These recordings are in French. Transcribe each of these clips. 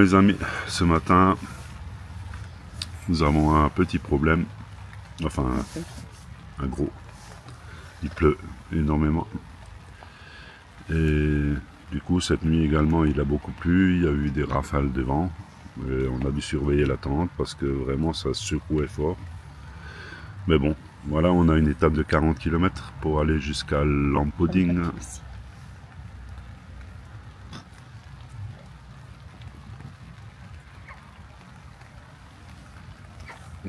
les amis, ce matin nous avons un petit problème, enfin un gros, il pleut énormément et du coup cette nuit également il a beaucoup plu, il y a eu des rafales de vent et on a dû surveiller la tente parce que vraiment ça secouait fort. Mais bon, voilà, on a une étape de 40 km pour aller jusqu'à Lampoding.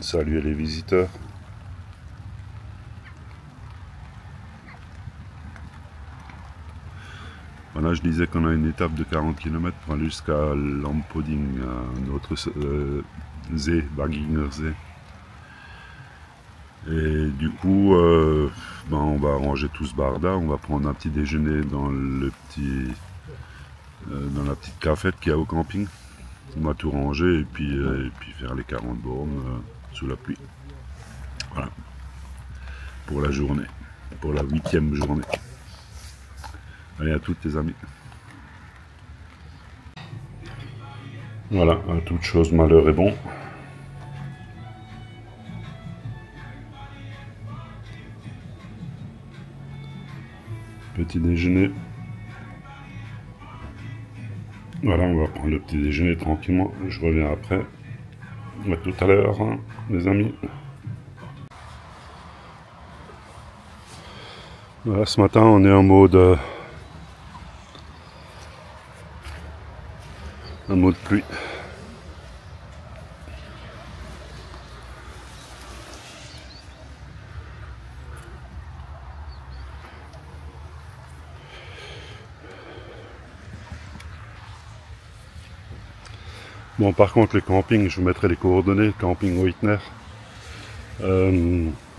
Saluer les visiteurs. Voilà, je disais qu'on a une étape de 40 km pour aller jusqu'à Lampoding, notre zee, Baginger Zee. Et du coup, on va ranger tout ce barda, on va prendre un petit déjeuner dans dans la petite cafette qu'il y a au camping. On va tout ranger et puis faire les 40 bornes sous la pluie. Voilà, pour la journée, pour la 8e journée. Allez, à toutes les amis. Voilà, à toute chose malheur est bon. Petit déjeuner. Voilà, on va prendre le petit déjeuner tranquillement. Je reviens après. À tout à l'heure, hein, les amis. Voilà, ce matin, on est en mode pluie. Bon, par contre, le camping, je vous mettrai les coordonnées, camping Oitner.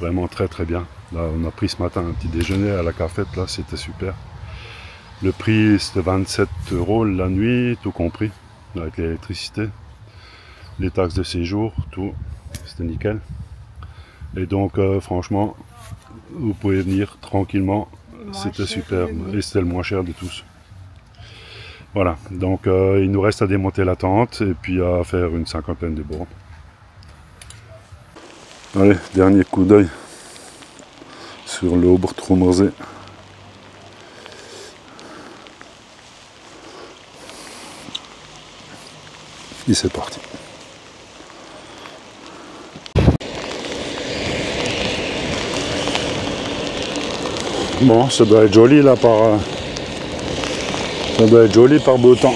Vraiment très très bien. Là, on a pris ce matin un petit déjeuner à la cafette, là, c'était super. Le prix, c'était 27 € la nuit, tout compris, avec l'électricité, les taxes de séjour, tout, c'était nickel. Et donc, franchement, vous pouvez venir tranquillement, c'était superbe, et c'était le moins cher de tous. Voilà, donc il nous reste à démonter la tente et puis à faire une 50aine de bornes. Allez, dernier coup d'œil sur l'Obertrummersee. Et c'est parti. Bon, ça doit être joli là ça doit être joli par beau temps.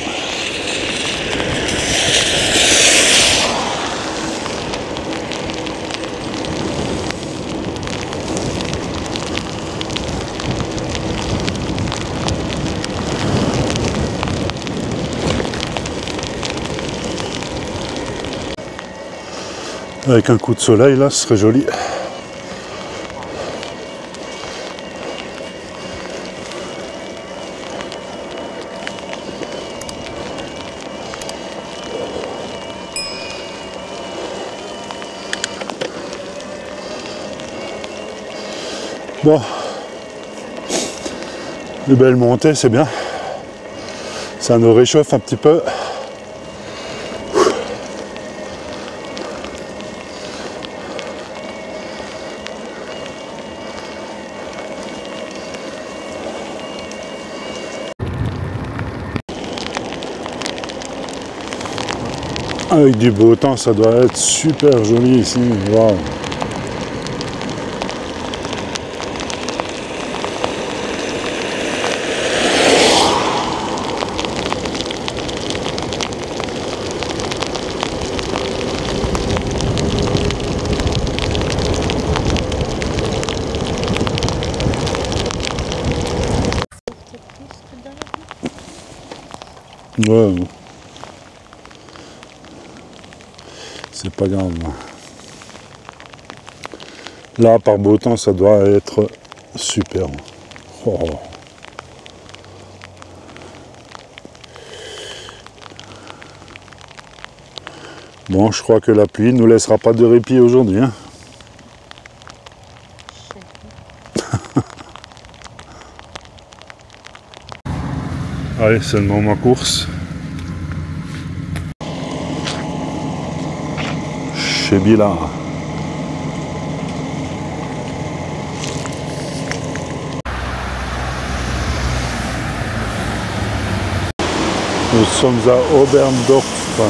Avec un coup de soleil là, ce serait joli. Bon, de belles montées, c'est bien. Ça nous réchauffe un petit peu. Avec du beau temps, ça doit être super joli ici. Waouh. Ouais. C'est pas grave. Là, par beau temps, ça doit être super. Oh. Bon, je crois que la pluie ne nous laissera pas de répit aujourd'hui. Hein. Allez, c'est le moment course. chez Bila. Nous sommes à Oberndorf.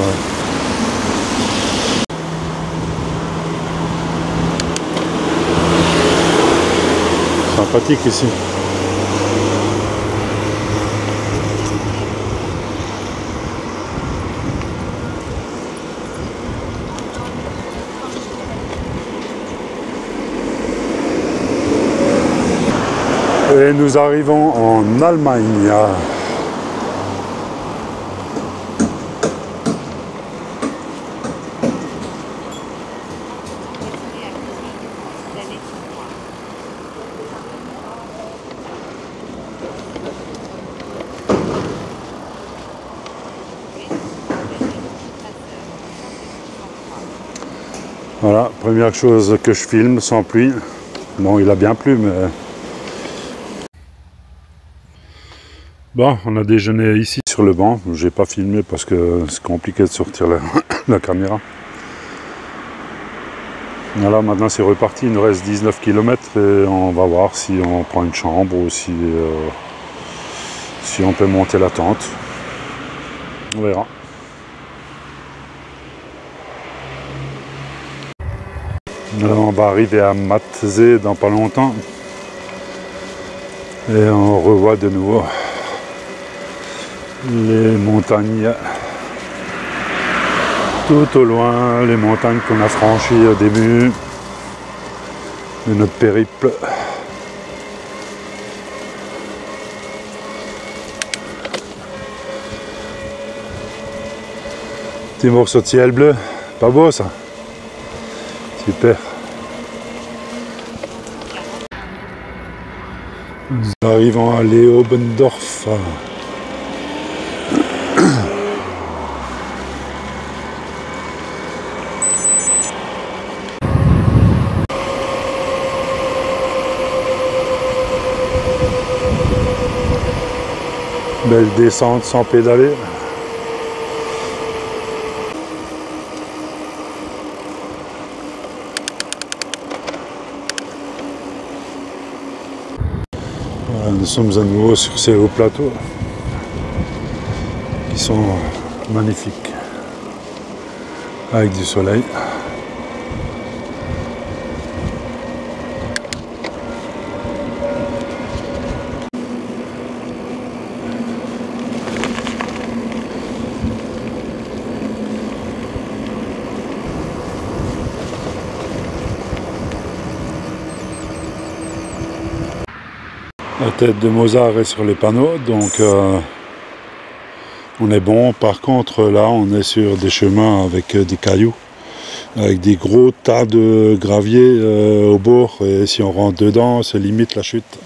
Sympathique ici. Et nous arrivons en Allemagne. Voilà, première chose que je filme sans pluie. Bon, il a bien plu, mais... Bon, on a déjeuné ici sur le banc. J'ai pas filmé parce que c'est compliqué de sortir la caméra. Voilà, maintenant c'est reparti. Il nous reste 19 km et on va voir si on prend une chambre ou si on peut monter la tente. On verra. Alors, on va arriver à Matzee dans pas longtemps. Et on revoit de nouveau les montagnes tout au loin, les montagnes qu'on a franchies au début de notre périple. Petit morceau de ciel bleu, pas beau ça? Super. Nous arrivons à Leobendorf. Belle descente sans pédaler. Voilà, nous sommes à nouveau sur ces hauts plateaux qui sont magnifiques avec du soleil. La tête de Mozart est sur les panneaux, donc on est bon. Par contre, là, on est sur des chemins avec des cailloux, avec des gros tas de gravier au bord. Et si on rentre dedans, c'est limite la chute.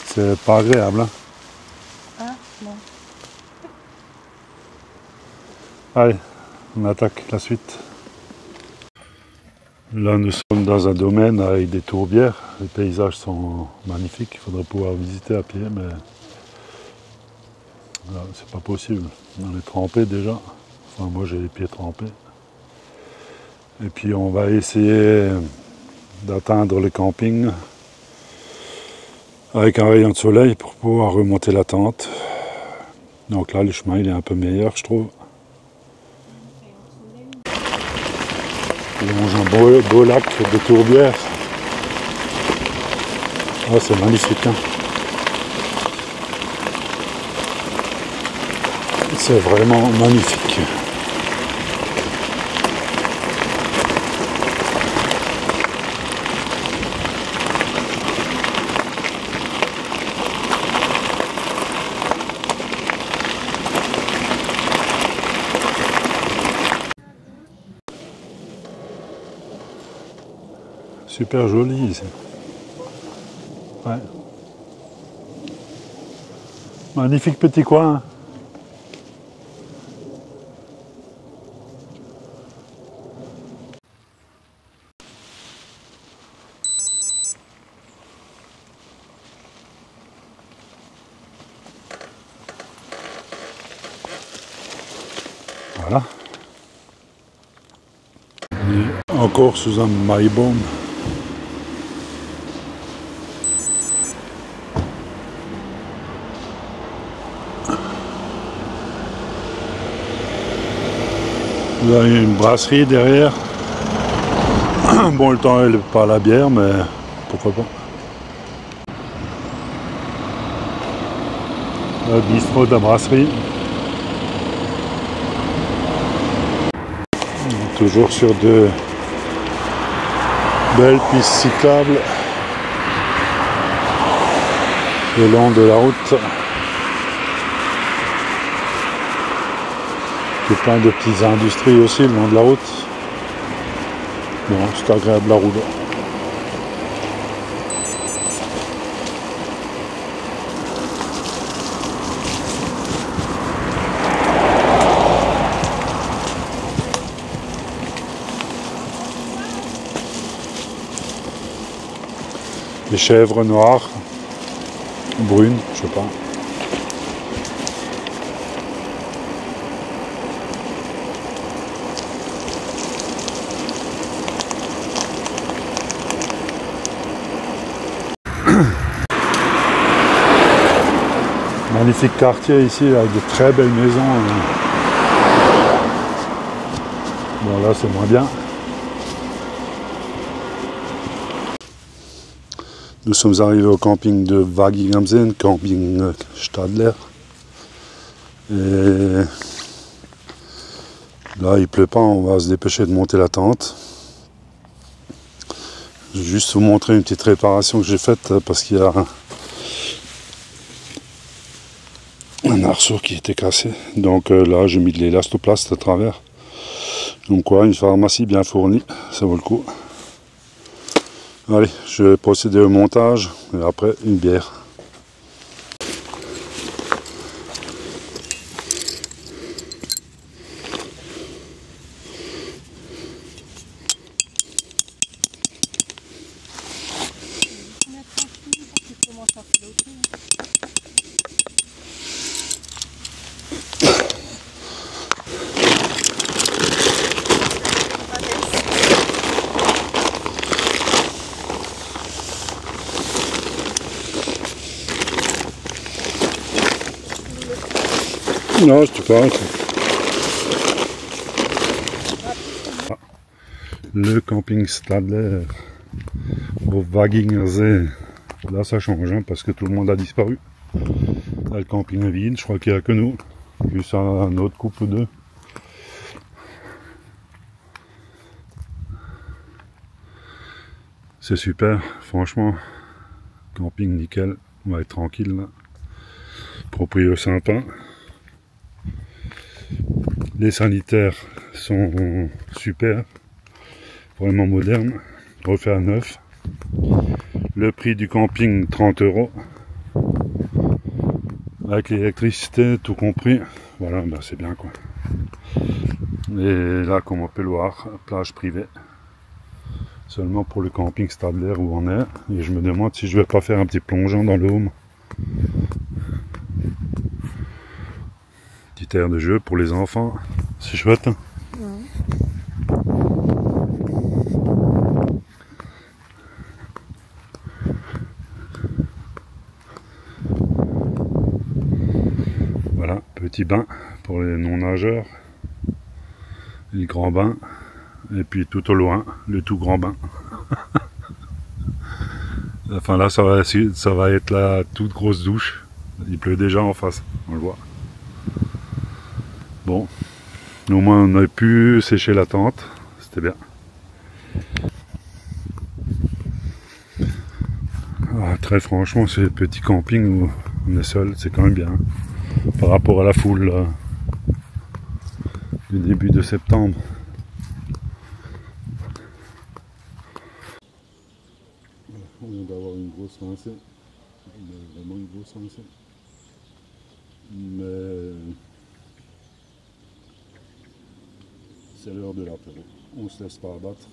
C'est pas agréable, hein? Ah, non. Allez, on attaque la suite. Là, nous sommes dans un domaine avec des tourbières. Les paysages sont magnifiques. Il faudrait pouvoir visiter à pied, mais là, c'est pas possible. On est trempé déjà. Enfin, moi, j'ai les pieds trempés. Et puis, on va essayer d'atteindre le camping avec un rayon de soleil pour pouvoir remonter la tente. Donc là, le chemin, il est un peu meilleur, je trouve. On longe un beau lac de tourbières. Ah, c'est magnifique, hein. C'est vraiment magnifique. Super joli ici. Ouais. Magnifique petit coin. Voilà. Et encore sous un mailleboom. Là, il y a une brasserie derrière. Bon, le temps, elle n'est pas à la bière, mais pourquoi pas. Le bistrot de la brasserie. Toujours sur de belles pistes cyclables le long de la route. Il y a plein de petites industries aussi le long de la route. Bon, c'est agréable à rouler. Les chèvres noires, brunes, je sais pas. Magnifique quartier ici avec de très belles maisons. Bon là c'est moins bien. Nous sommes arrivés au camping de Wagging am See, camping Stadler. Et là il pleut pas, on va se dépêcher de monter la tente. Je vais juste vous montrer une petite réparation que j'ai faite parce qu'il y a un arceau qui était cassé. Donc là j'ai mis de l'élastoplast à travers. Donc quoi, une pharmacie bien fournie, ça vaut le coup. Allez, je vais procéder au montage et après une bière. Non, je te parle. Le camping Stadler au Wagging am See. Là ça change hein, parce que tout le monde a disparu. Là, le camping est vide, je crois qu'il n'y a que nous. Plus un autre couple ou deux. C'est super, franchement. Camping nickel, on va être tranquille là. Proprio sympa. Les sanitaires sont super, vraiment modernes, refait à neuf. Le prix du camping 30 €. Avec l'électricité, tout compris. Voilà, ben c'est bien quoi. Et là, comme on peut le voir, plage privée. Seulement pour le camping Stadler où on est. Et je me demande si je vais pas faire un petit plongeon dans le home. Petite aire de jeu pour les enfants. C'est chouette. Hein? Voilà, petit bain pour les non-nageurs. Le grand bain. Et puis tout au loin, le tout grand bain. Enfin là, ça va être la toute grosse douche. Il pleut déjà en face, on le voit. Bon, au moins on a pu sécher la tente, c'était bien. Ah, très franchement, ce petit camping où on est seul, c'est quand même bien. Par rapport à la foule du début de septembre. On vient d'avoir une grosse rincée, vraiment une grosse rincée. Mais c'est l'heure de l'apéro. On se laisse pas abattre.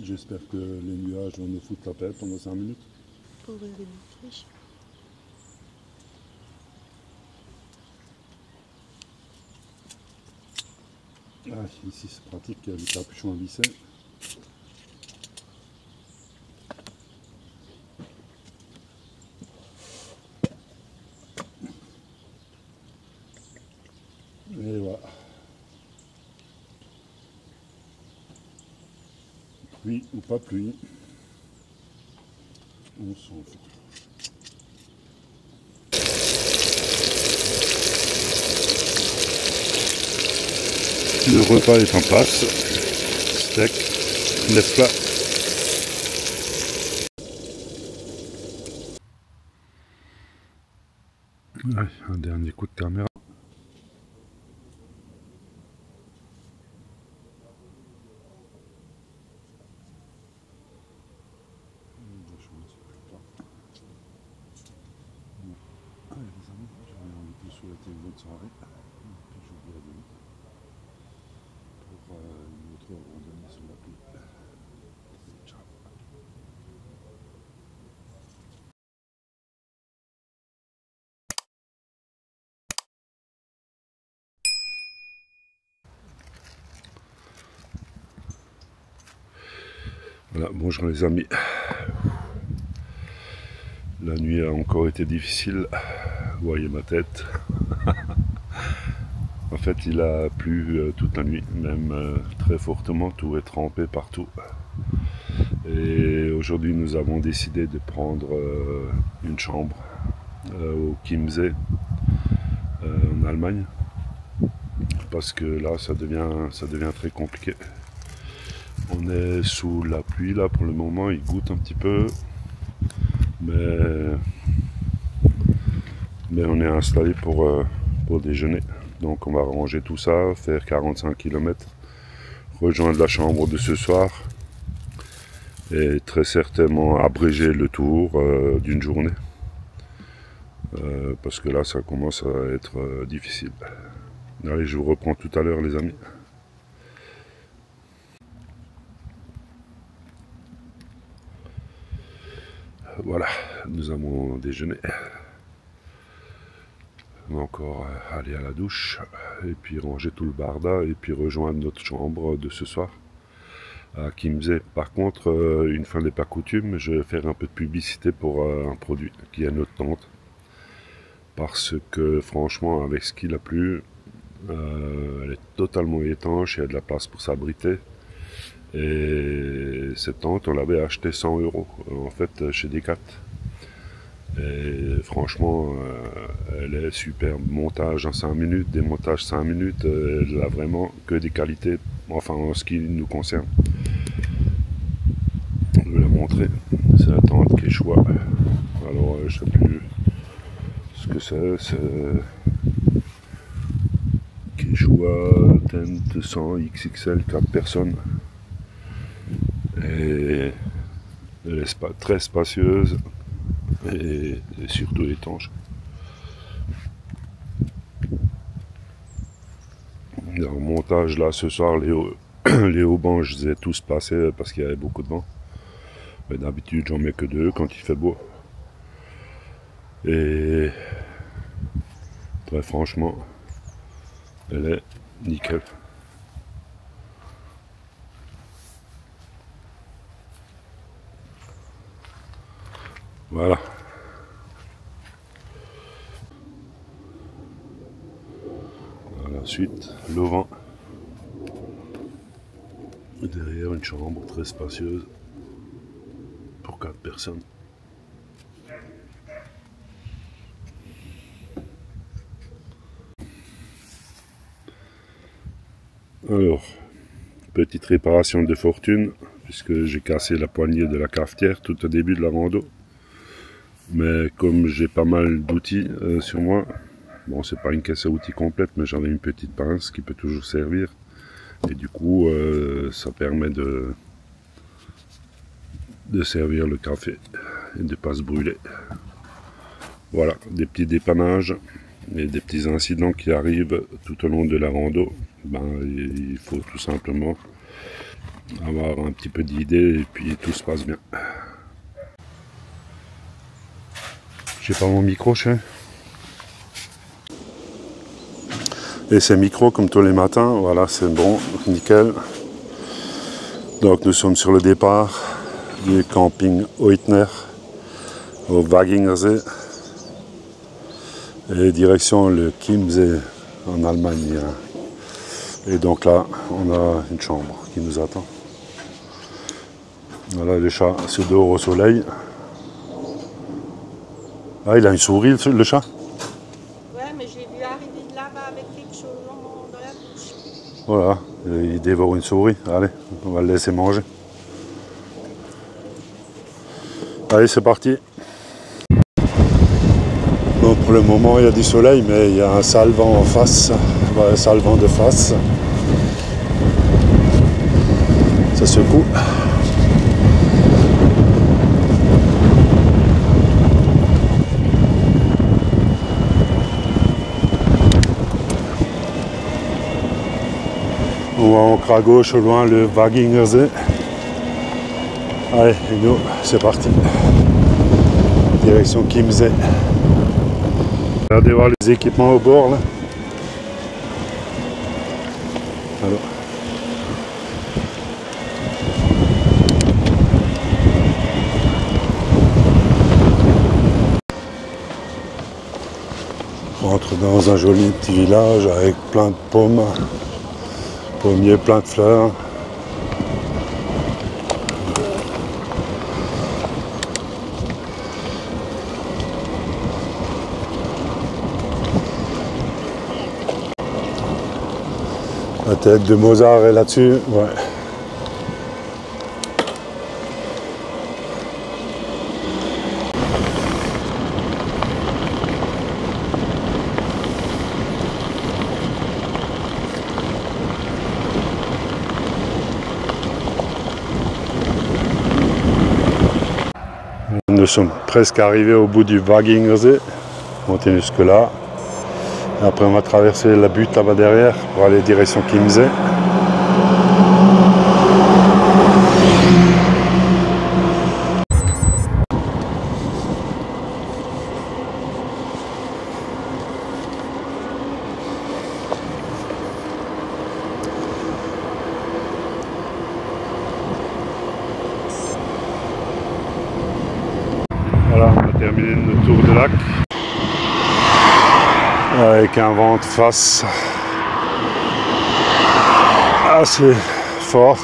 J'espère que les nuages vont nous foutre la paix pendant 5 minutes. Pour ouvrir les bouteilles. Ah, ici c'est pratique, il y a le capuchon à visser. Et voilà. Pluie ou pas pluie, on s'en fout. Le repas est en place. Steak, 9 plats. Ouais, un dernier coup de caméra. Allez les amis, je vais vous souhaiter une bonne soirée. Puis je vous dis à demain pour une autre randonnée sur la pluie. Ciao. Voilà, bonjour les amis. La nuit a encore été difficile. Vous voyez ma tête. En fait, il a plu toute la nuit, même très fortement, tout est trempé partout. Et aujourd'hui, nous avons décidé de prendre une chambre au Chiemsee, en Allemagne, parce que là, ça devient très compliqué. On est sous la pluie là pour le moment, il goutte un petit peu, mais on est installé pour déjeuner. Donc on va ranger tout ça, faire 45 km, rejoindre la chambre de ce soir et très certainement abréger le tour d'une journée. Parce que là ça commence à être difficile. Allez, je vous reprends tout à l'heure les amis. Voilà, nous avons déjeuné. On va encore aller à la douche et puis ranger tout le barda et puis rejoindre notre chambre de ce soir à Chiemsee. Par contre, une fois n'est pas coutume, je vais faire un peu de publicité pour un produit qui est notre tente. Parce que franchement, avec ce qu'il a plu, elle est totalement étanche, il y a de la place pour s'abriter. Et cette tente, on l'avait achetée 100 € en fait chez Decat. Et franchement, elle est superbe. Montage en 5 minutes, démontage 5 minutes, elle a vraiment que des qualités, enfin en ce qui nous concerne. Je vais la montrer, c'est la tente Quechua. Alors je ne sais plus ce que c'est Quechua Tent 100 XXL 4 personnes. Et elle est très spacieuse. Et surtout étanche. Dans le montage là ce soir, les haubans je les ai tous passés parce qu'il y avait beaucoup de vent. Mais d'habitude j'en mets que 2 quand il fait beau. Et très franchement, elle est nickel. Voilà. Ensuite, l'auvent. Derrière, une chambre très spacieuse pour 4 personnes. Alors, petite réparation de fortune, puisque j'ai cassé la poignée de la cafetière tout au début de la rando. Mais comme j'ai pas mal d'outils sur moi, bon, c'est pas une caisse à outils complète, mais j'en ai une petite pince qui peut toujours servir. Et du coup, ça permet de servir le café et de ne pas se brûler. Voilà, des petits dépannages et des petits incidents qui arrivent tout au long de la rando. Ben, il faut tout simplement avoir un petit peu d'idée et puis tout se passe bien. J'ai pas mon micro, chien. Et ces micros comme tous les matins, voilà, c'est bon, nickel. Donc nous sommes sur le départ du camping Oitner au Wagingersee et direction le Chiemsee en Allemagne. Et donc là, on a une chambre qui nous attend. Voilà, le chat se dort au soleil. Ah, il a une souris, le chat? Ouais, mais j'ai vu arriver de là-bas avec quelque chose dans la bouche. Voilà, il dévore une souris. Allez, on va le laisser manger. Allez, c'est parti. Bon, pour le moment, il y a du soleil, mais il y a un sale vent en face. Voilà, un sale vent de face. Ça secoue. On va encore à gauche, au loin, le Wagingersee. Allez, et nous, c'est parti. Direction Chiemsee. Regardez voir les équipements au bord, là. Alors. On rentre dans un joli petit village avec plein de pommes, pommiers, plein de fleurs. La tête de Mozart est là-dessus, ouais. Nous sommes presque arrivés au bout du Wagingersee. On continue jusque-là. Après, on va traverser la butte là-bas derrière pour aller direction Chiemsee. Voilà, on a terminé notre tour de lac. Avec un vent de face assez fort.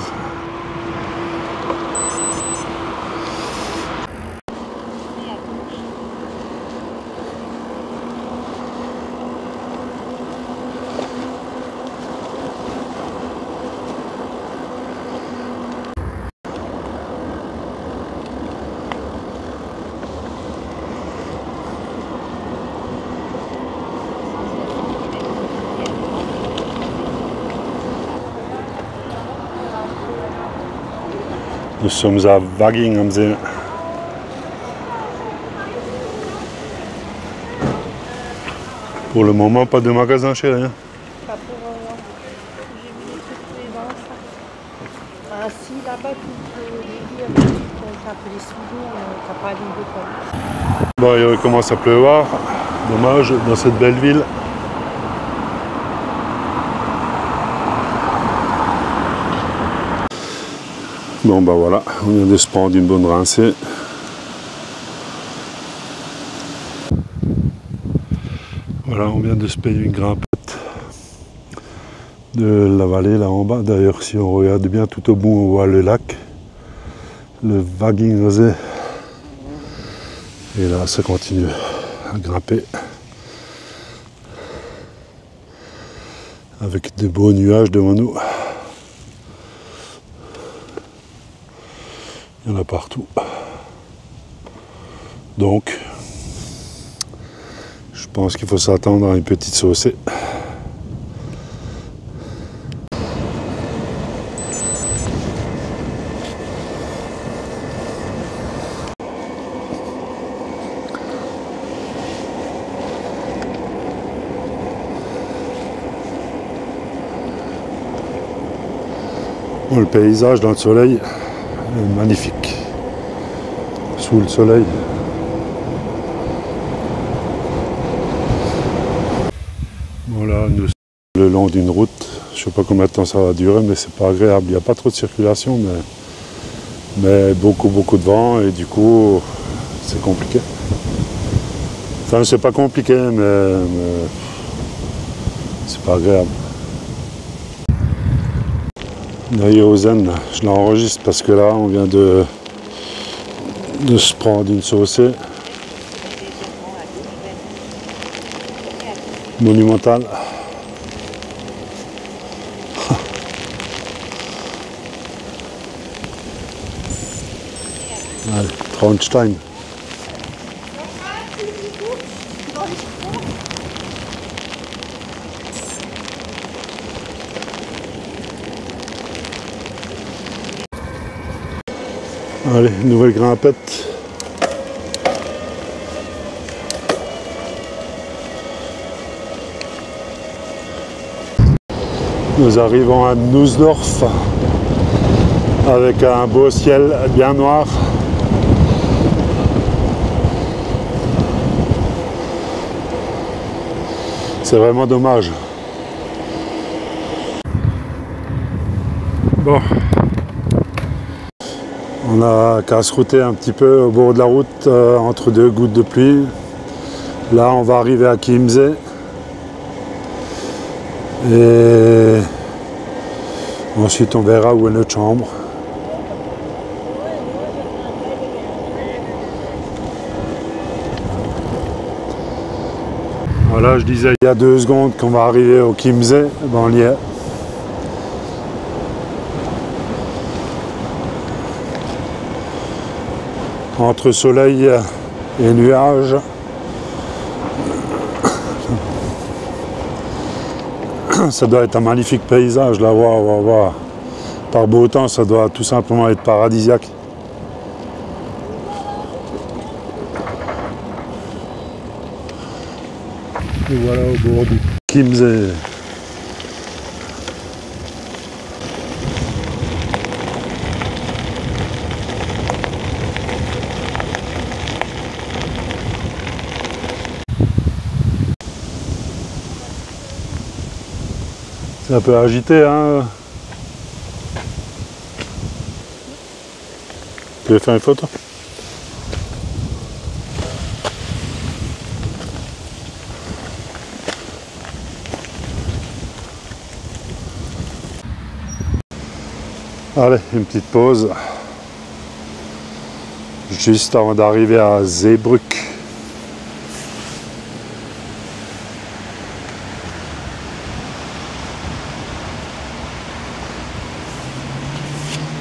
Nous sommes à Wagingersee. Pour le moment, pas de magasin chez rien. Pas pour j'ai vu des trucs tous les ans, ça. Ah si, là-bas, tu peux les dire, t'as appelé souvent, t'as pas d'idée quoi. Bon, il commence à pleuvoir. Dommage, dans cette belle ville. Bon bah voilà, on vient de se prendre une bonne rincée. Voilà, on vient de se payer une grimpette de la vallée là en bas. D'ailleurs, si on regarde bien tout au bout, on voit le lac, le Wagingersee. Et là, ça continue à grimper. Avec de beaux nuages devant nous. Il y en a partout. Donc, je pense qu'il faut s'attendre à une petite saucée. Bon, le paysage dans le soleil est magnifique. Sous le soleil. Voilà, nous sommes le long d'une route Je sais pas combien de temps ça va durer, mais c'est pas agréable. Il n'y a pas trop de circulation, mais beaucoup de vent et du coup c'est compliqué. Enfin, c'est pas compliqué, mais c'est pas agréable. Nayozen, je l'enregistre parce que là on vient de se prendre une saucée monumentale. Allez, Traunstein. Allez, nouvelle grimpette. Nous arrivons à Nussdorf avec un beau ciel bien noir. C'est vraiment dommage. Bon. On a casse-routé un petit peu au bord de la route entre deux gouttes de pluie. Là, on va arriver à Chiemsee. Et ensuite, on verra où est notre chambre. Voilà, je disais il y a 2 secondes qu'on va arriver au Chiemsee. Ben, on y est. Entre soleil et nuages. Ça doit être un magnifique paysage là, waouh. Par beau temps, ça doit tout simplement être paradisiaque. Et voilà au bord du Chiemsee. C'est un peu agité, hein. Tu veux faire une photo? Allez, une petite pause. Juste avant d'arriver à Zeebrugge.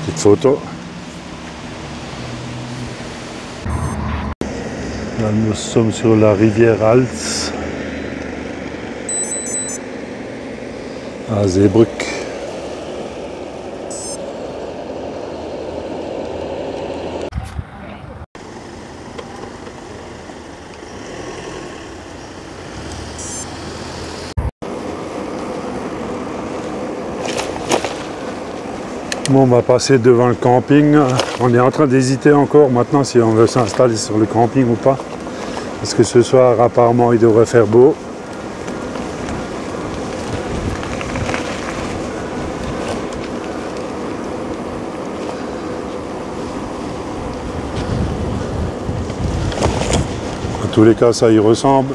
Petite photo. Là, nous sommes sur la rivière Hals à Zeebrugge. Bon, on va passer devant le camping. On est en train d'hésiter encore maintenant si on veut s'installer sur le camping ou pas. Parce que ce soir, apparemment, il devrait faire beau. En tous les cas, ça y ressemble.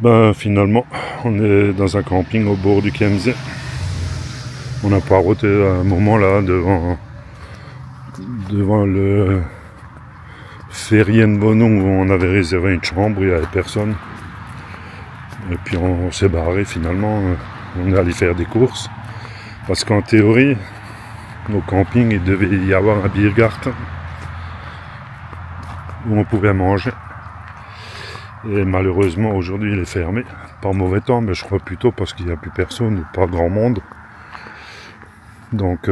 Ben finalement, on est dans un camping au bord du Chiemsee. On a poireauté à un moment là devant le Ferienwohnung où on avait réservé une chambre, il n'y avait personne. Et puis on s'est barré finalement, on est allé faire des courses. Parce qu'en théorie, au camping, il devait y avoir un Biergarten où on pouvait manger. Et malheureusement aujourd'hui il est fermé, par mauvais temps, mais je crois plutôt parce qu'il n'y a plus personne ou pas grand monde. Donc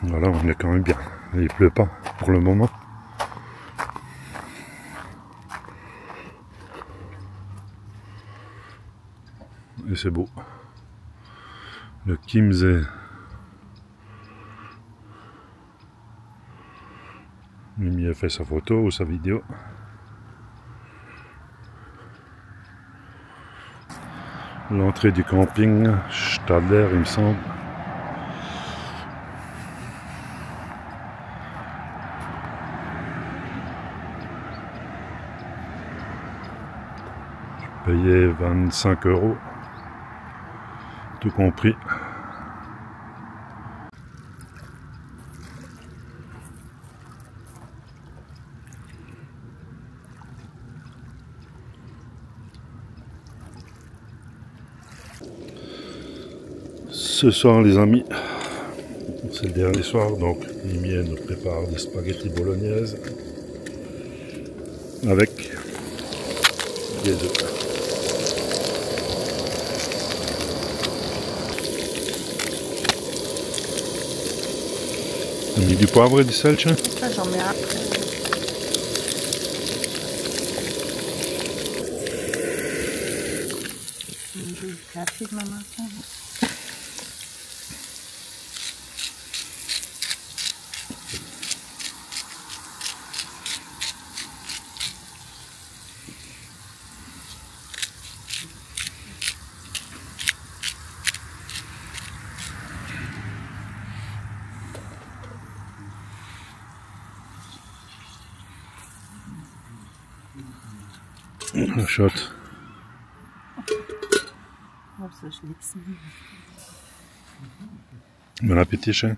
voilà, on est quand même bien, il pleut pas. pour le moment. Et c'est beau. Le Chiemsee. Mimi a fait sa photo ou sa vidéo. L'entrée du camping Stadler, il me semble. Je payais 25 €, tout compris. Ce soir les amis, c'est le dernier soir, donc Mimi nous prépare des spaghettis bolognaises avec des œufs. T'as mis du poivre et du sel, tiens? Ça j'en mets après. J'ai du café de ma main. Un shot. Oh, ça, je l'ai. Bon appétit, chien.